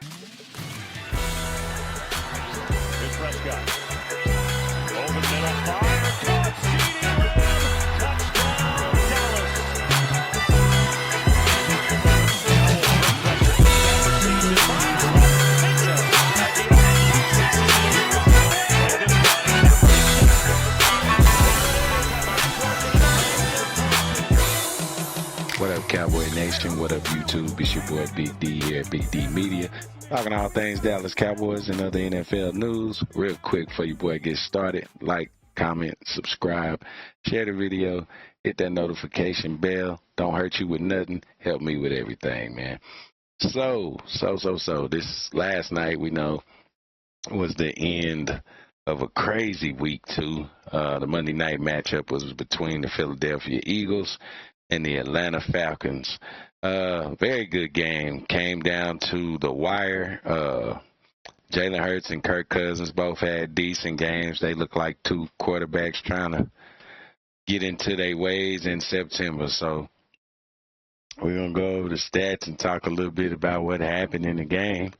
Here's Prescott. Over the middle, fire, caught, CeeDee Lamb, touchdown, Dallas. What up, Cowboy Nation? What up, YouTube? It's your boy Big D here at Big D Media. Talking all things Dallas Cowboys and other NFL news. Real quick before your boy gets started, like, comment, subscribe, share the video, hit that notification bell. Don't hurt you with nothing. Help me with everything, man. So, this last night, we know, was the end of a crazy week, too. The Monday night matchup was between the Philadelphia Eagles and the Atlanta Falcons. Very good game. Came down to the wire. Jalen Hurts and Kirk Cousins both had decent games. They look like two quarterbacks trying to get into their ways in September. So we're going to go over the stats and talk a little bit about what happened in the game.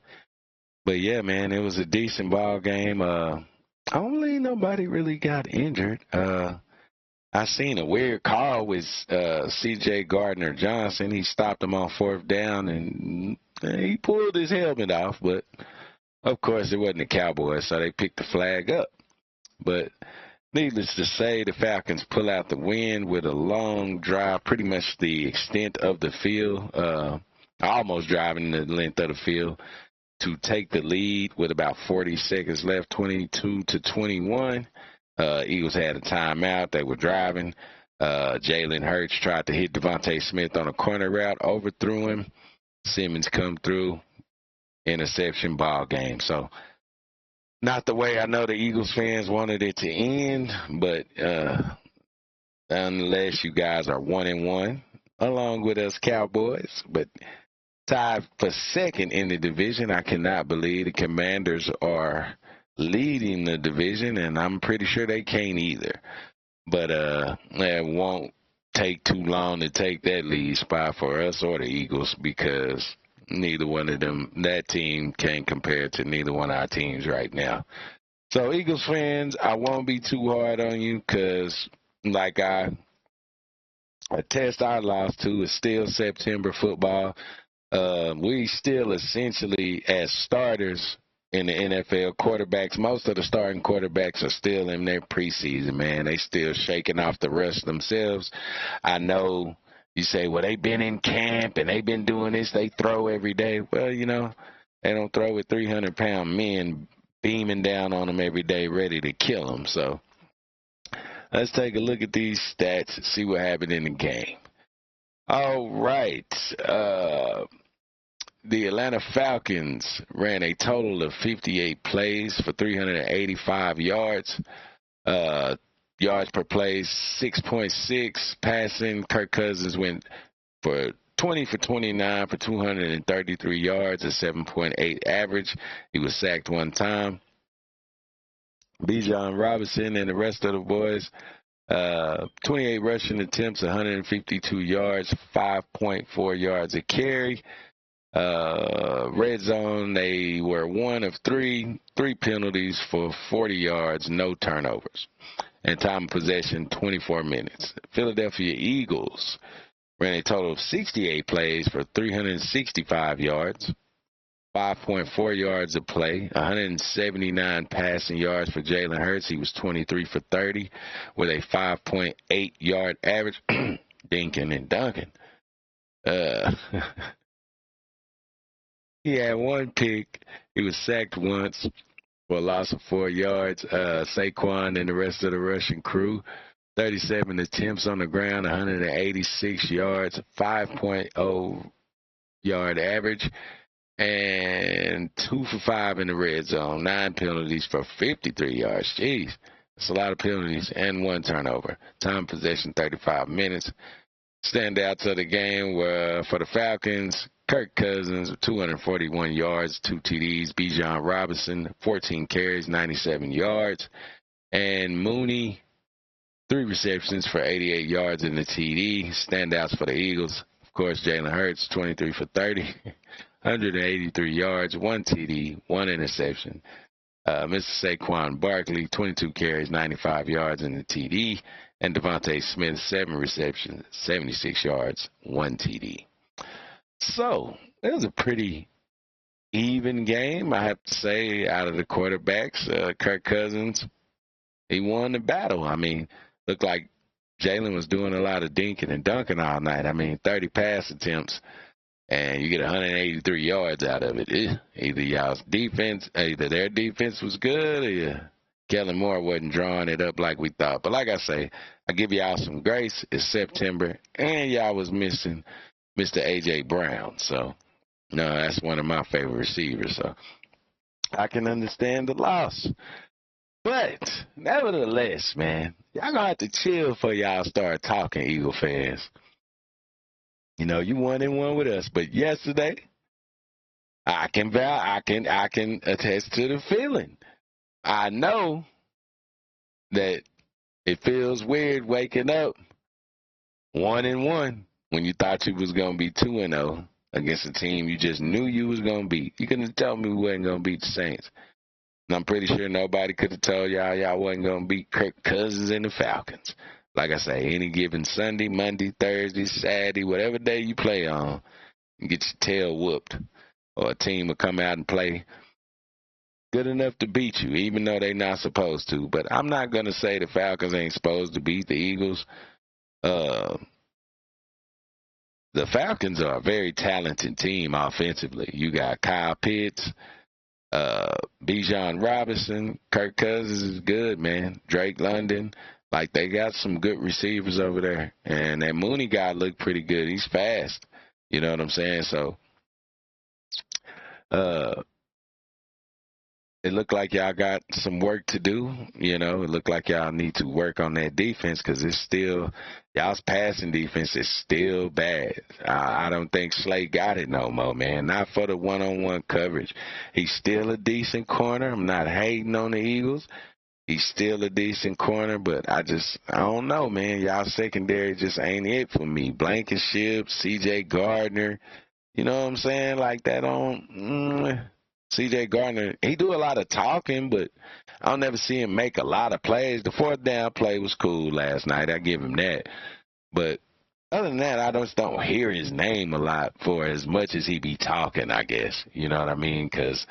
But, yeah, man, it was a decent ball game. Only nobody really got injured. I seen a weird call with C.J. Gardner-Johnson. He stopped him on fourth down, and he pulled his helmet off. But, of course, it wasn't the Cowboys, so they picked the flag up. But needless to say, the Falcons pull out the win with a long drive, pretty much the extent of the field, almost driving the length of the field, to take the lead with about 40 seconds left, 22-21. Eagles had a timeout. They were driving. Jalen Hurts tried to hit Devontae Smith on a corner route, overthrew him. Simmons come through, interception, ball game. So not the way I know the Eagles fans wanted it to end, but unless you guys are 1-1, along with us Cowboys, but tied for second in the division. I cannot believe the Commanders are leading the division, and I'm pretty sure they can't either. But it won't take too long to take that lead spot for us or the Eagles, because neither one of them, that team can't compare to neither one of our teams right now. So, Eagles fans, I won't be too hard on you, because like I attest our loss to, is still September football. We still essentially, as starters in the NFL, quarterbacks, most of the starting quarterbacks are still in their preseason, man. They still shaking off the rust themselves. I know you say, well, they've been in camp and they've been doing this. They throw every day. Well, you know, they don't throw with 300-pound men beaming down on them every day ready to kill them. So let's take a look at these stats and see what happened in the game. All right. The Atlanta Falcons ran a total of 58 plays for 385 yards. Yards per play, 6.6. Passing, Kirk Cousins went for 20 for 29 for 233 yards, a 7.8 average. He was sacked one time. Bijan Robinson and the rest of the boys, 28 rushing attempts, 152 yards, 5.4 yards a carry. Red zone, they were 1 of 3 penalties for 40 yards, no turnovers. And time of possession, 24 minutes. Philadelphia Eagles ran a total of 68 plays for 365 yards, 5.4 yards a play, 179 passing yards for Jalen Hurts. He was 23 for 30 with a 5.8 yard average. Dinkin and Duncan. He had one pick. He was sacked once for a loss of 4 yards. Saquon and the rest of the Russian crew, 37 attempts on the ground, 186 yards, 5.0 yard average, and 2 for 5 in the red zone. 9 penalties for 53 yards. Jeez, that's a lot of penalties, and 1 turnover. Time possession, 35 minutes. Standouts of the game were, for the Falcons, Kirk Cousins, 241 yards, 2 TDs. Bijan Robinson, 14 carries, 97 yards. And Mooney, 3 receptions for 88 yards in the TD. Standouts for the Eagles, of course, Jalen Hurts, 23 for 30, 183 yards, 1 TD, 1 interception. Mr. Saquon Barkley, 22 carries, 95 yards in the TD. And Devontae Smith, 7 receptions, 76 yards, 1 TD. So it was a pretty even game, I have to say, out of the quarterbacks. Kirk Cousins, he won the battle. I mean, looked like Jalen was doing a lot of dinking and dunking all night. I mean, 30 pass attempts, and you get 183 yards out of it. Either y'all's defense, either their defense was good, or Kellen Moore wasn't drawing it up like we thought. But like I say, I give y'all some grace. It's September, and y'all was missing Mr. A.J. Brown. So, no, that's one of my favorite receivers. So I can understand the loss. But nevertheless, man, y'all gonna have to chill before y'all start talking, Eagle fans. You know, you 1-1 with us, but yesterday, I can attest to the feeling. I know that it feels weird waking up 1-1 when you thought you was gonna be 2-0 against a team you just knew you was gonna beat. You couldn't tell me we wasn't gonna beat the Saints. And I'm pretty sure nobody could have told y'all wasn't going to beat Kirk Cousins and the Falcons. Like I say, any given Sunday, Monday, Thursday, Saturday, whatever day you play on, you get your tail whooped. Or a team will come out and play good enough to beat you, even though they're not supposed to. But I'm not going to say the Falcons ain't supposed to beat the Eagles. The Falcons are a very talented team offensively. You got Kyle Pitts, Bijan Robinson, Kirk Cousins is good, man. Drake London, like they got some good receivers over there. And that Mooney guy looked pretty good. He's fast. You know what I'm saying? So, it looked like y'all got some work to do. You know, it looked like y'all need to work on that defense because it's still, y'all's passing defense is still bad. I don't think Slay got it no more, man. Not for the one-on-one coverage. He's still a decent corner. I'm not hating on the Eagles. He's still a decent corner, but I don't know, man. Y'all secondary just ain't it for me. Blankenship, C.J. Gardner, you know what I'm saying? Like that on C.J. Gardner, he do a lot of talking, but I don't never see him make a lot of plays. The 4th down play was cool last night. I give him that. But other than that, I just don't hear his name a lot for as much as he be talking, I guess. You know what I mean? Because,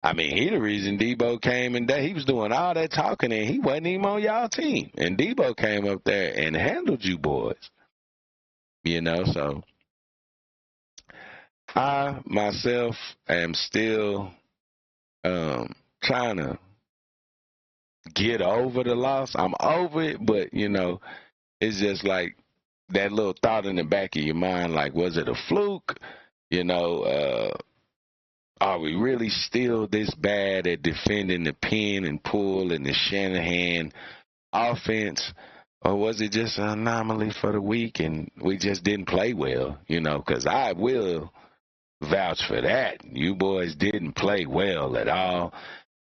I mean, he the reason Debo came and he was doing all that talking, and he wasn't even on y'all team. And Debo came up there and handled you boys. You know, so I, myself, am still trying to get over the loss. I'm over it, but, you know, it's just like that little thought in the back of your mind, like, was it a fluke? You know, are we really still this bad at defending the pin and pull and the Shanahan offense? Or was it just an anomaly for the week and we just didn't play well? You know, because I will vouch for that. You boys didn't play well at all.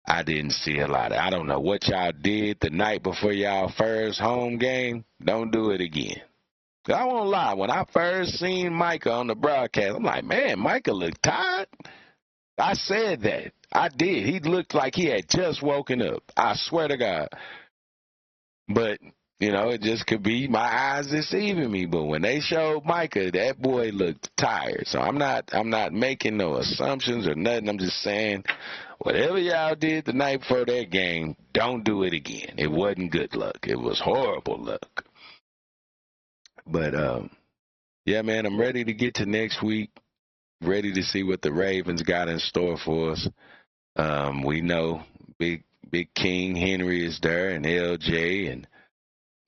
I didn't see a lot. I don't know what y'all did the night before y'all first home game. Don't do it again. I won't lie. When I first seen Micah on the broadcast, I'm like, man, Micah looked tired. I said that. I did. He looked like he had just woken up. I swear to God. But, you know, it just could be my eyes deceiving me. But when they showed Micah, that boy looked tired. So I'm not making no assumptions or nothing. I'm just saying, whatever y'all did the night before that game, don't do it again. It wasn't good luck. It was horrible luck. But, yeah, man, I'm ready to get to next week. Ready to see what the Ravens got in store for us. We know Big King Henry is there and LJ and,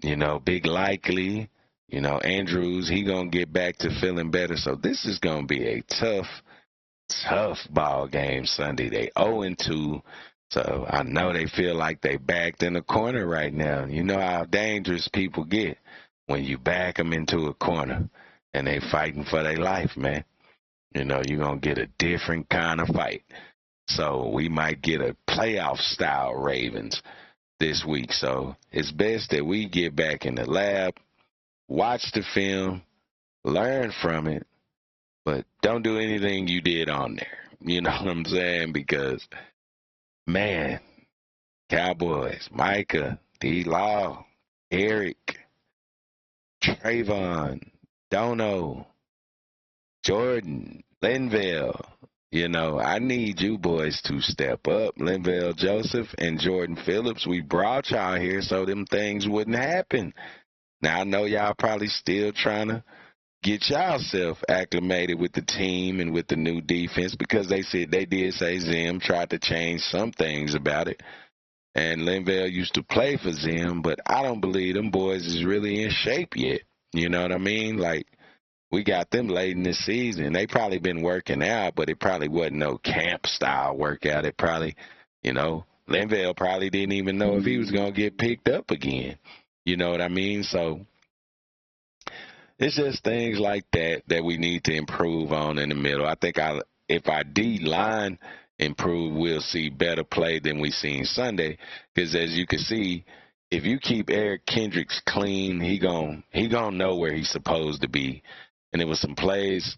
you know, Big Likely, you know, Andrews, he going to get back to feeling better. So this is going to be a tough ball game Sunday. They 0-2. So I know they feel like they backed in a corner right now. You know how dangerous people get when you back them into a corner and they fighting for their life, man. You know, you're going to get a different kind of fight. So we might get a playoff-style Ravens this week. So it's best that we get back in the lab, watch the film, learn from it, but don't do anything you did on there. You know what I'm saying? Because, man, Cowboys, Micah, D-Law, Eric, Trayvon, Dono, Jordan, Linville. You know, I need you boys to step up. Linville Joseph and Jordan Phillips, we brought y'all here so them things wouldn't happen. Now, I know y'all probably still trying to get yourself acclimated with the team and with the new defense because they did say Zim tried to change some things about it. And Linville used to play for Zim, but I don't believe them boys is really in shape yet. You know what I mean? Like, we got them late in the season. They probably been working out, but it probably wasn't no camp-style workout. It probably, Linville probably didn't even know if he was going to get picked up again. You know what I mean? So it's just things like that we need to improve on in the middle. I think if our D-line improve, we'll see better play than we seen Sunday. Because as you can see, if you keep Eric Kendricks clean, he gon' know where he's supposed to be. And there was some plays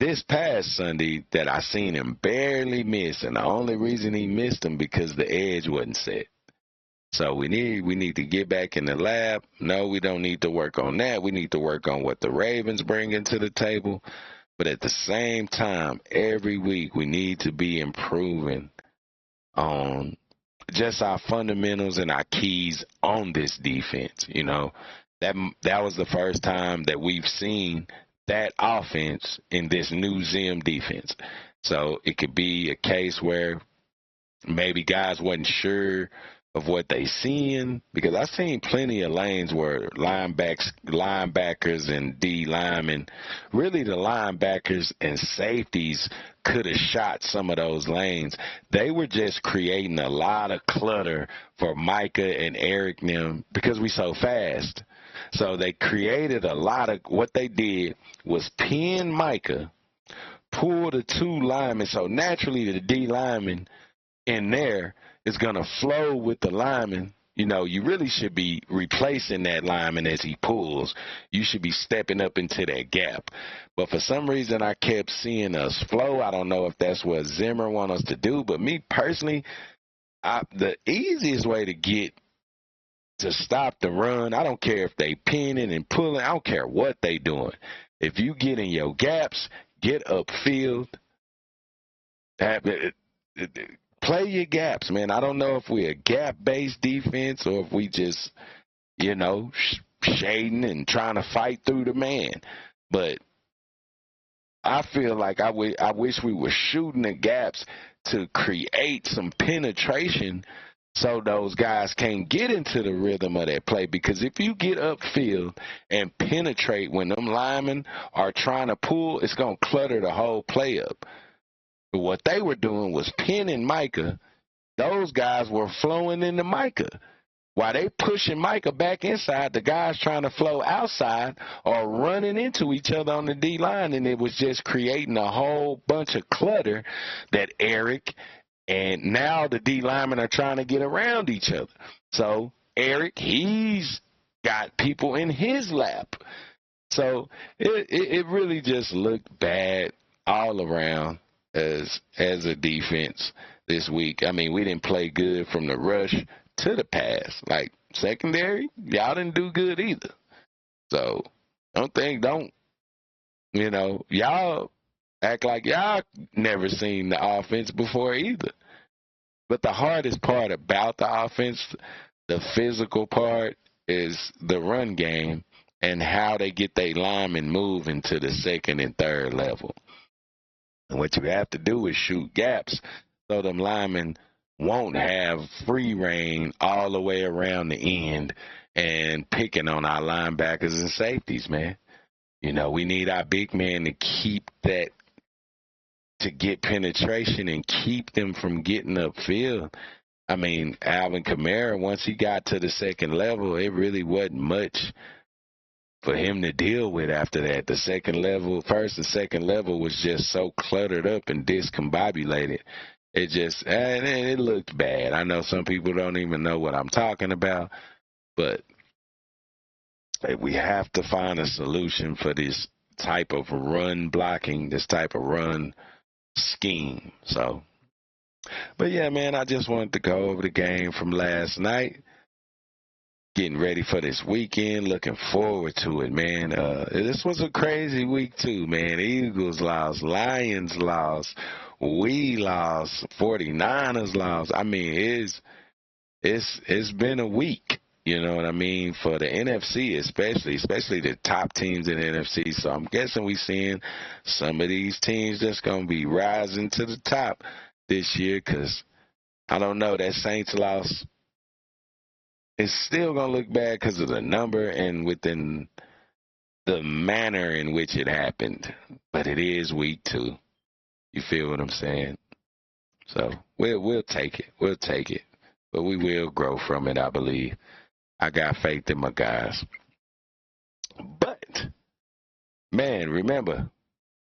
this past Sunday that I seen him barely miss, and the only reason he missed them because the edge wasn't set. So we need to get back in the lab. No, we don't need to work on that. We need to work on what the Ravens bring into the table. But at the same time, every week we need to be improving on just our fundamentals and our keys on this defense. You know, that was the first time that we've seen that offense in this new Zim defense. So it could be a case where maybe guys wasn't sure of what they seeing, because I've seen plenty of lanes where linebackers and D linemen, really the linebackers and safeties could have shot some of those lanes. They were just creating a lot of clutter for Micah and Eric and them because we so fast. So they created a lot of, what they did was pin Micah, pull the two linemen, so naturally the D lineman in there is going to flow with the lineman. You know, you really should be replacing that lineman as he pulls. You should be stepping up into that gap. But for some reason, I kept seeing us flow. I don't know if that's what Zimmer wants us to do. But me personally, the easiest way to stop the run, I don't care if they pinning and pulling. I don't care what they doing. If you get in your gaps, get upfield. Play your gaps, man. I don't know if we're a gap-based defense or if we just, shading and trying to fight through the man. But I feel like I wish we were shooting the gaps to create some penetration so those guys can't get into the rhythm of that play. Because if you get upfield and penetrate when them linemen are trying to pull, it's going to clutter the whole play up. But what they were doing was pinning Micah. Those guys were flowing into Micah. While they pushing Micah back inside, the guys trying to flow outside are running into each other on the D-line, and it was just creating a whole bunch of clutter that Eric and now the D-linemen are trying to get around each other. So Eric, he's got people in his lap. So it really just looked bad all around as a defense this week. I mean, we didn't play good from the rush to the pass. Like, secondary, y'all didn't do good either. So, y'all act like y'all never seen the offense before either. But the hardest part about the offense, the physical part, is the run game and how they get their linemen moving to the second and third level. And what you have to do is shoot gaps so them linemen won't have free reign all the way around the end and picking on our linebackers and safeties, man. You know, we need our big men to keep that, to get penetration and keep them from getting upfield. I mean, Alvin Kamara, once he got to the second level, it really wasn't much for him to deal with after that. The second level, first and second level was just so cluttered up and discombobulated. It looked bad. I know some people don't even know what I'm talking about, but we have to find a solution for this type of run blocking, this type of run scheme. So, but yeah, man, I just wanted to go over the game from last night. Getting ready for this weekend, looking forward to it, man. This was a crazy week too, man. Eagles lost, Lions lost, we lost, 49ers lost. I mean, it's been a week, you know what I mean, for the NFC especially the top teams in the NFC. So I'm guessing we seeing some of these teams that's going to be rising to the top this year, because I don't know, that Saints loss, it's still going to look bad because of the number and within the manner in which it happened. But it is week 2. You feel what I'm saying? So we'll take it. We'll take it. But we will grow from it, I believe. I got faith in my guys. But, man, remember,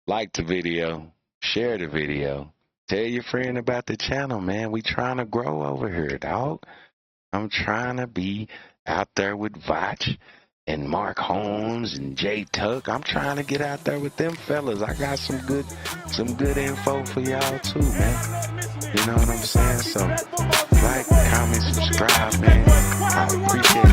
like the video, share the video, tell your friend about the channel, man. We trying to grow over here, dog. I'm trying to be out there with Vach and Mark Holmes and Jay Tuck. I'm trying to get out there with them fellas. I got some good info for y'all too, man. You know what I'm saying? So like, comment, subscribe, man. I appreciate